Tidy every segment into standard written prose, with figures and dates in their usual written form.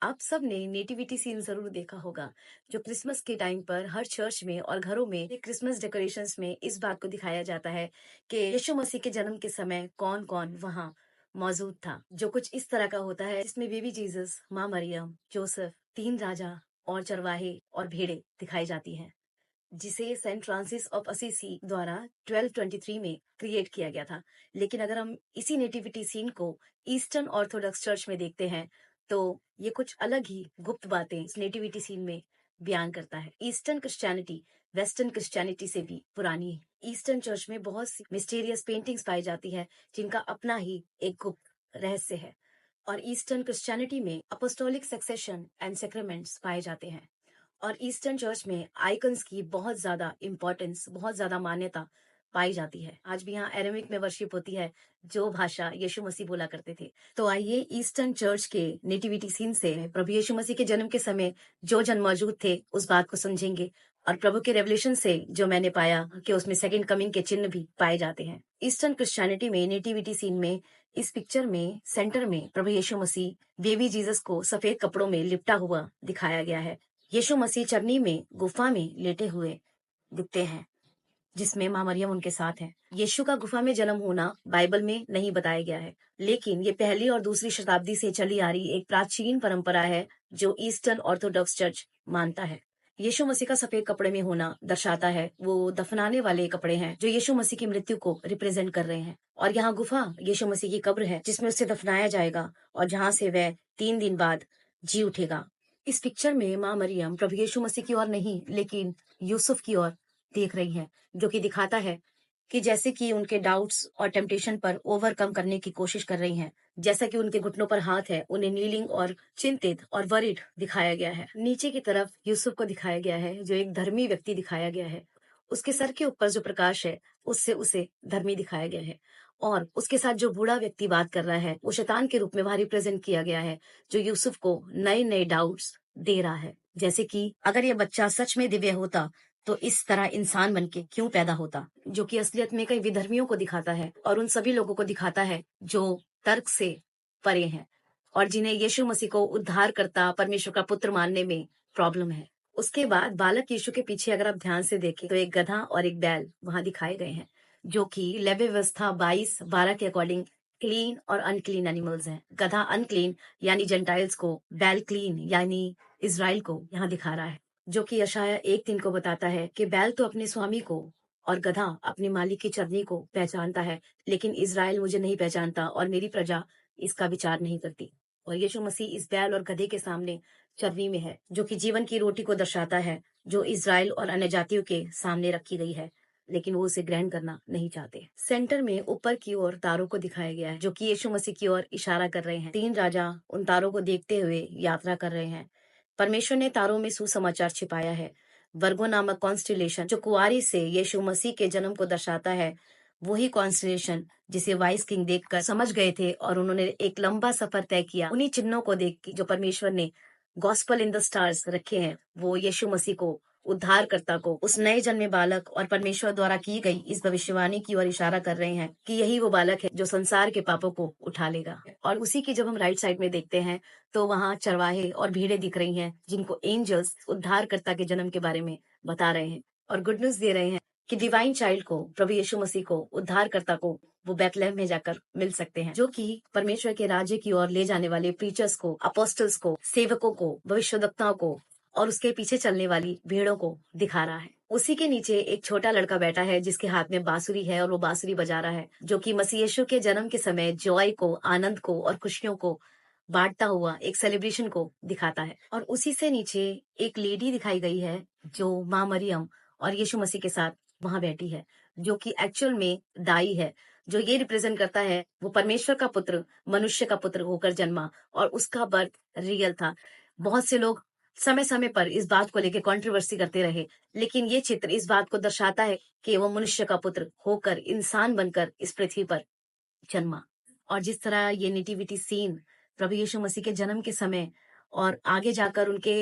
आप सब ने नेटिविटी सीन जरूर देखा होगा जो क्रिसमस के टाइम पर हर चर्च में और घरों में ये क्रिसमस डेकोरेशंस में इस बात को दिखाया जाता है कि यीशु मसीह के जन्म के समय कौन कौन वहाँ मौजूद था। जो कुछ इस तरह का होता है इसमें बेबी जीसस, माँ मरियम, जोसेफ, तीन राजा और चरवाहे और भेड़े दिखाई जाती हैं, जिसे सेंट फ्रांसिस ऑफ असीसी द्वारा 1223 में क्रिएट किया गया था। लेकिन अगर हम इसी नेटिविटी सीन को ईस्टर्न ऑर्थोडॉक्स चर्च में देखते हैं तो ये कुछ अलग ही गुप्त बातें इस नेटिविटी सीन में बयान करता है। ईस्टर्न क्रिश्चियनिटी वेस्टर्न क्रिश्चियनिटी से भी पुरानी है। ईस्टर्न चर्च में बहुत सी मिस्टीरियस पेंटिंग्स पाई जाती है जिनका अपना ही एक गुप्त रहस्य है। और ईस्टर्न क्रिश्चियनिटी में अपोस्टोलिक सक्सेशन एंड सेक्रेमेंट्स पाए जाते हैं। और ईस्टर्न चर्च में आइकन्स की बहुत ज्यादा इम्पोर्टेंस, बहुत ज्यादा मान्यता पाई जाती है। आज भी यहाँ एरेमिक में वर्शिप होती है, जो भाषा यीशु मसीह बोला करते थे। तो आइए ईस्टर्न चर्च के नेटिविटी सीन से प्रभु यीशु मसीह के जन्म के समय जो जन मौजूद थे उस बात को समझेंगे, और प्रभु के रेवलेशन से जो मैंने पाया कि उसमें सेकंड कमिंग के चिन्ह भी पाए जाते हैं। ईस्टर्न क्रिश्चियनिटी में नेटिविटी सीन में इस पिक्चर में सेंटर में प्रभु यीशु मसीह बेबी जीसस को सफेद कपड़ों में लिपटा हुआ दिखाया गया है। यीशु मसीह चरनी में गुफा में लेटे हुए दिखते हैं, जिसमें माँ मरियम उनके साथ है। यीशु का गुफा में जन्म होना बाइबल में नहीं बताया गया है, लेकिन ये पहली और दूसरी शताब्दी से चली आ रही एक प्राचीन परंपरा है जो ईस्टर्न ऑर्थोडॉक्स चर्च मानता है। यीशु मसीह का सफेद कपड़े में होना दर्शाता है वो दफनाने वाले कपड़े हैं जो यीशु मसीह की मृत्यु को रिप्रेजेंट कर रहे हैं। और यहाँ गुफा यीशु मसीह की कब्र है जिसमें उसे दफनाया जाएगा और जहाँ से वह 3 दिन बाद जी उठेगा। इस पिक्चर में माँ मरियम प्रभु यीशु मसीह की ओर नहीं लेकिन यूसुफ की ओर देख रही हैं, जो कि दिखाता है कि जैसे कि उनके डाउट्स और टेम्पटेशन पर ओवरकम करने की कोशिश कर रही हैं। जैसा कि उनके घुटनों पर हाथ है, उन्हें नीलिंग और चिंतित और वरिड दिखाया गया है। नीचे की तरफ यूसुफ को दिखाया गया है जो एक धर्मी व्यक्ति दिखाया गया है। उसके सर के ऊपर जो प्रकाश है उससे उसे धर्मी दिखाया गया है। और उसके साथ जो बूढ़ा व्यक्ति बात कर रहा है वो शैतान के रूप में वहां रिप्रेजेंट किया गया है, जो यूसुफ को नए नए डाउट्स दे रहा है। जैसे कि अगर ये बच्चा सच में दिव्य होता तो इस तरह इंसान बन के क्यों पैदा होता, जो कि असलियत में कई विधर्मियों को दिखाता है और उन सभी लोगों को दिखाता है जो तर्क से परे हैं और जिन्हें यीशु मसीह को उद्धार करता परमेश्वर का पुत्र मानने में प्रॉब्लम है। उसके बाद बालक यीशु के पीछे अगर आप ध्यान से देखें तो एक गधा और एक बैल वहां दिखाए गए हैं, जो कि लेवी व्यवस्था 22:12 के अकॉर्डिंग क्लीन और अनक्लीन एनिमल्स हैं। गधा अनक्लीन यानी जेंटाइल्स को, बैल क्लीन यानी इज़राइल को यहाँ दिखा रहा है, जो कि यशाया 1:3 को बताता है कि बैल तो अपने स्वामी को और गधा अपने मालिक की चरनी को पहचानता है, लेकिन इज़राइल मुझे नहीं पहचानता और मेरी प्रजा इसका विचार नहीं करती। और यीशु मसीह इस बैल और गधे के सामने चरनी में है, जो कि जीवन की रोटी को दर्शाता है, जो इज़राइल और अन्य जातियों के सामने रखी गई है, लेकिन वो उसे ग्रहण करना नहीं चाहते। सेंटर में ऊपर की ओर तारों को दिखाया गया है, जो कि यीशु मसीह की ओर इशारा कर रहे हैं। 3 राजा उन तारों को देखते हुए यात्रा कर रहे हैं। परमेश्वर ने तारों में सुसमाचार छिपाया है। वर्गो नामक कॉन्स्टिलेशन जो कुंवारी से यीशु मसीह के जन्म को दर्शाता है, वही कॉन्स्टिलेशन जिसे वाइस किंग देखकर समझ गए थे और उन्होंने एक लंबा सफर तय किया। उन्हीं चिन्हों को देख के जो परमेश्वर ने गॉस्पल इन द स्टार्स रखे हैं, वो यीशु मसीह को, उद्धारकर्ता को, उस नए जन्मे बालक और परमेश्वर द्वारा की गई इस भविष्यवाणी की ओर इशारा कर रहे हैं कि यही वो बालक है जो संसार के पापों को उठा लेगा। और उसी की जब हम राइट साइड में देखते हैं तो वहाँ चरवाहे और भीड़ें दिख रही हैं, जिनको एंजल्स उद्धारकर्ता के जन्म के बारे में बता रहे हैं और गुड न्यूज दे रहे हैं कि डिवाइन चाइल्ड को, प्रभु यीशु मसीह को, उद्धारकर्ता को वो बैतलहम में जाकर मिल सकते हैं, जो कि परमेश्वर के राज्य की ओर ले जाने वाले प्रीचर्स को, अपोस्टल्स को, सेवकों को, भविष्यवक्ताओं को और उसके पीछे चलने वाली भेड़ों को दिखा रहा है। उसी के नीचे एक छोटा लड़का बैठा है जिसके हाथ में बांसुरी है और वो बांसुरी बजा रहा है, जो कि मसीह यीशु के जन्म के समय जॉय को, आनंद को और खुशियों को बांटता हुआ एक सेलिब्रेशन को दिखाता है। और उसी से नीचे एक लेडी दिखाई गई है जो माँ मरियम और यीशु मसीह के साथ वहां बैठी है, जो कि एक्चुअल में दाई है, जो ये रिप्रेजेंट करता है वो परमेश्वर का पुत्र मनुष्य का पुत्र होकर जन्मा और उसका बर्थ रियल था। बहुत से लोग समय समय पर इस बात को लेकर कंट्रोवर्सी करते रहे, लेकिन ये चित्र इस बात को दर्शाता है कि वो मनुष्य का पुत्र होकर इंसान बनकर इस पृथ्वी पर जन्मा। और जिस तरह ये नेटिविटी सीन प्रभु यीशु मसीह के जन्म के समय और आगे जाकर उनके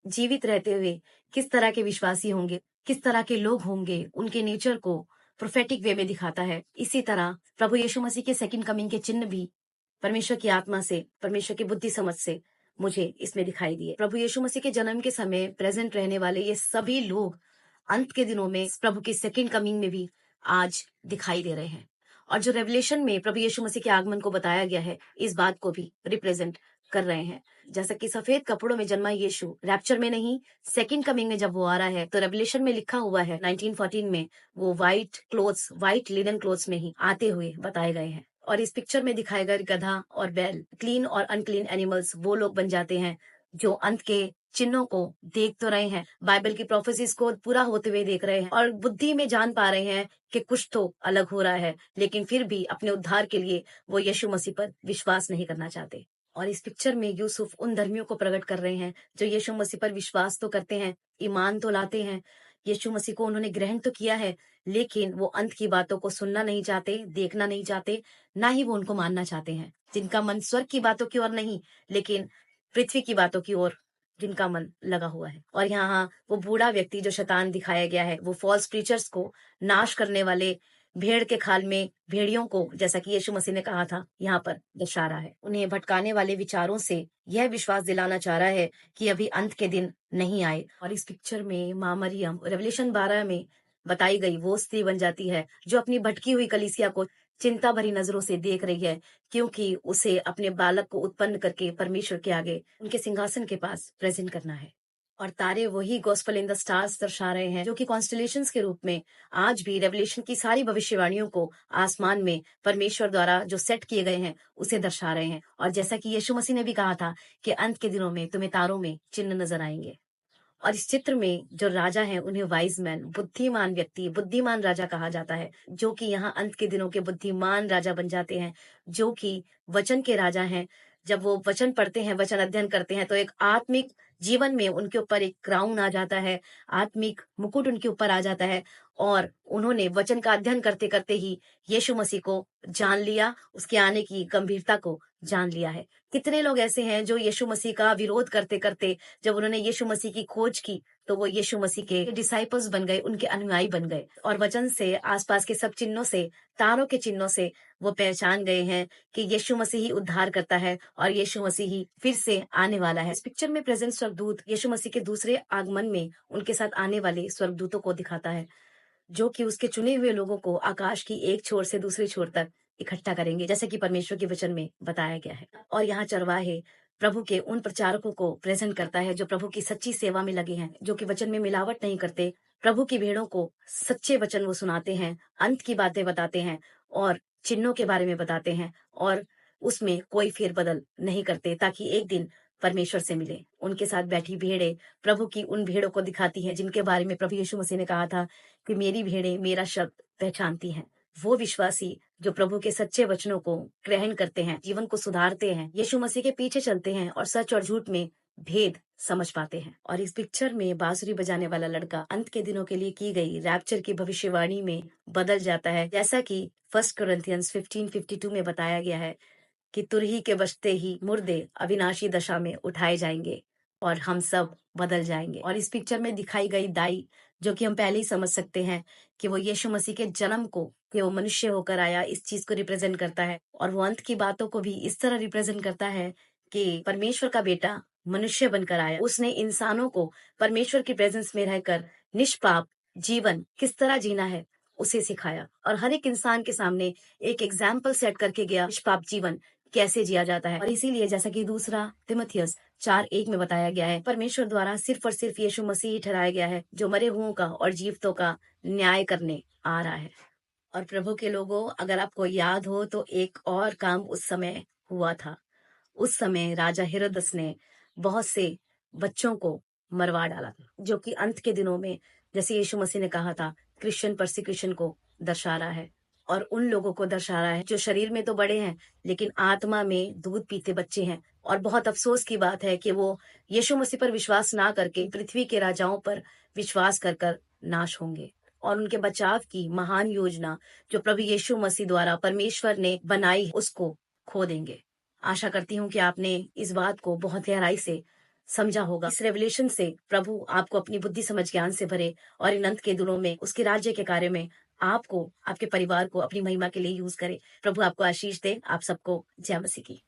जीवित रहते हुए किस तरह के विश्वासी होंगे, किस तरह के लोग होंगे, उनके नेचर को प्रोफेटिक वे में दिखाता है। इसी तरह प्रभु यीशु मसीह के सेकंड कमिंग के चिन्ह भी परमेश्वर की आत्मा से, परमेश्वर की बुद्धि समझ से मुझे इसमें दिखाई दिए। प्रभु यीशु मसीह के जन्म के समय प्रेजेंट रहने वाले ये सभी लोग अंत के दिनों में प्रभु की सेकंड कमिंग में भी आज दिखाई दे रहे हैं। और जो रेवलेशन में प्रभु यीशु मसीह के आगमन को बताया गया है, इस बात को भी रिप्रेजेंट कर रहे हैं। जैसा कि सफेद कपड़ों में जन्मा यीशु रैप्चर में नहीं, सेकंड कमिंग में जब वो आ रहा है, तो रेवलेशन में लिखा हुआ है 1914 में वो व्हाइट लिनन क्लोथ्स में ही आते हुए बताए गए हैं। और इस पिक्चर में दिखाए गए गधा और बैल, क्लीन और अनक्लीन एनिमल्स वो लोग बन जाते हैं जो अंत के चिन्हों को देख तो रहे हैं, बाइबल की प्रोफेसीज को पूरा होते हुए देख रहे हैं और बुद्धि में जान पा रहे हैं कि कुछ तो अलग हो रहा है, लेकिन फिर भी अपने उद्धार के लिए वो यीशु मसीह पर विश्वास नहीं करना चाहते। और इस पिक्चर में यूसुफ उन धर्मियों को प्रकट कर रहे हैं जो यीशु मसीह पर विश्वास तो करते हैं, ईमान तो लाते हैं, यीशु मसीह को उन्होंने ग्रहण तो किया है, लेकिन वो अंत की बातों को सुनना नहीं चाहते, देखना नहीं चाहते, ना ही वो उनको मानना चाहते हैं। जिनका मन स्वर्ग की बातों की ओर नहीं, लेकिन पृथ्वी की बातों की ओर जिनका मन लगा हुआ है। और यहाँ वो बूढ़ा व्यक्ति जो शैतान दिखाया गया है, वो फॉल्स प्रीचर्स को, नाश करने वाले भेड़ के खाल में भेड़ियों को, जैसा कि यीशु मसीह ने कहा था, यहाँ पर दर्शा रहा है। उन्हें भटकाने वाले विचारों से यह विश्वास दिलाना चाह रहा है कि अभी अंत के दिन नहीं आए। और इस पिक्चर में माँ मरियम रेवलेशन 12 में बताई गई वो स्त्री बन जाती है जो अपनी भटकी हुई कलीसिया को चिंता भरी नजरों से देख रही है, क्योंकि उसे अपने बालक को उत्पन्न करके परमेश्वर के आगे उनके सिंहासन के पास प्रेजेंट करना है। और तारे वही गॉस्पेल इन द स्टार्स दर्शा रहे हैं जो कि कॉन्स्टलेशंस के रूप में आज भी रेवलेशन की सारी भविष्यवाणियों को आसमान में परमेश्वर द्वारा जो सेट किए गए हैं उसे दर्शा रहे हैं। और जैसा कि यीशु मसीह ने भी कहा था कि अंत के दिनों में तुम्हें तारों में चिन्ह नजर आएंगे। और इस चित्र में जो राजा हैं उन्हें वाइज मैन, बुद्धिमान व्यक्ति, बुद्धिमान राजा कहा जाता है, जो कि यहाँ अंत के दिनों के बुद्धिमान राजा बन जाते हैं, जो कि वचन के राजा हैं। जब वो वचन पढ़ते हैं, वचन अध्ययन करते हैं, तो एक आत्मिक जीवन में उनके ऊपर एक क्राउन आ जाता है, आत्मिक मुकुट उनके ऊपर आ जाता है। और उन्होंने वचन का अध्ययन करते करते ही यीशु मसीह को जान लिया, उसके आने की गंभीरता को जान लिया है। कितने लोग ऐसे हैं जो यीशु मसीह का विरोध करते करते, जब उन्होंने यीशु मसीह की खोज की, तो वो यीशु मसीह के डिसाइपल्स बन गए, उनके अनुयायी बन गए। और वचन से, आसपास के सब चिन्हों से, तारों के चिन्हों से वो पहचान गए हैं कि यीशु मसीह ही उद्धार करता है और यीशु मसीह ही फिर से आने वाला है। इस पिक्चर में प्रेजेंट स्वर्गदूत यीशु मसीह के दूसरे आगमन में उनके साथ आने वाले स्वर्गदूतों को दिखाता है, जो कि उसके चुने हुए लोगों को आकाश की एक छोर से दूसरी छोर तक इकट्ठा करेंगे, जैसे कि परमेश्वर के वचन में बताया गया है। और यहाँ चरवाहे प्रभु के उन प्रचारकों को प्रेजेंट करता है जो प्रभु की सच्ची सेवा में लगे हैं, जो कि वचन में मिलावट नहीं करते, प्रभु की भेड़ों को सच्चे वचन वो सुनाते हैं, अंत की बातें बताते हैं और चिन्हों के बारे में बताते हैं, और उसमें कोई फेरबदल नहीं करते, ताकि एक दिन परमेश्वर से मिले। उनके साथ बैठी भेड़ें प्रभु की उन भेड़ों को दिखाती हैं जिनके बारे में प्रभु यीशु मसीह ने कहा था कि मेरी भेड़ें मेरा शब्द पहचानती हैं। वो विश्वासी जो प्रभु के सच्चे वचनों को ग्रहण करते हैं, जीवन को सुधारते हैं, यीशु मसीह के पीछे चलते हैं और सच और झूठ में भेद समझ पाते हैं। और इस पिक्चर में बांसुरी बजाने वाला लड़का अंत के दिनों के लिए की गई रैप्चर की भविष्यवाणी में बदल जाता है, जैसा कि 1 कोरिन्थियंस 15:52 में बताया गया है कि तुरही के बजते ही मुर्दे अविनाशी दशा में उठाए जाएंगे और हम सब बदल जाएंगे। और इस पिक्चर में दिखाई गई दाई, जो कि हम पहले ही समझ सकते हैं कि वो यीशु मसीह के जन्म को, कि वो मनुष्य होकर आया, इस चीज को रिप्रेजेंट करता है। और वो अंत की बातों को भी इस तरह रिप्रेजेंट करता है कि परमेश्वर का बेटा मनुष्य बनकर आया, उसने इंसानों को परमेश्वर की प्रेजेंस में रहकर निष्पाप जीवन किस तरह जीना है उसे सिखाया, और हर एक इंसान के सामने एक एग्जाम्पल सेट करके गया निष्पाप जीवन कैसे जिया जाता है। और इसीलिए जैसा कि 2 तिमुथियुस 4:1 में बताया गया है, परमेश्वर द्वारा सिर्फ और सिर्फ यीशु मसीह ही ठहराया गया है जो मरे हुओं का और जीवितों का न्याय करने आ रहा है। और प्रभु के लोगों, अगर आपको याद हो तो एक और काम उस समय हुआ था। उस समय राजा हेरोदस ने बहुत से बच्चों को मरवा डाला था, जो कि अंत के दिनों में, जैसे यीशु मसीह ने कहा था, क्रिश्चियन परसिक्यूशन को दर्शा रहा है। और उन लोगों को दर्शा रहा है जो शरीर में तो बड़े हैं लेकिन आत्मा में दूध पीते बच्चे हैं। और बहुत अफसोस की बात है कि वो यीशु मसीह पर विश्वास ना करके पृथ्वी के राजाओं पर विश्वास कर कर नाश होंगे, और उनके बचाव की महान योजना जो प्रभु यीशु मसीह द्वारा परमेश्वर ने बनाई उसको खो देंगे। आशा करती हूँ कि आपने इस बात को बहुत गहराई से समझा होगा। इस रेवलेशन से प्रभु आपको अपनी बुद्धि समझ ज्ञान से भरे और इन अंत के दिनों में उसके राज्य के कार्य में आपको, आपके परिवार को अपनी महिमा के लिए यूज करे। प्रभु आपको आशीष दे। आप सबको जय मसीह की।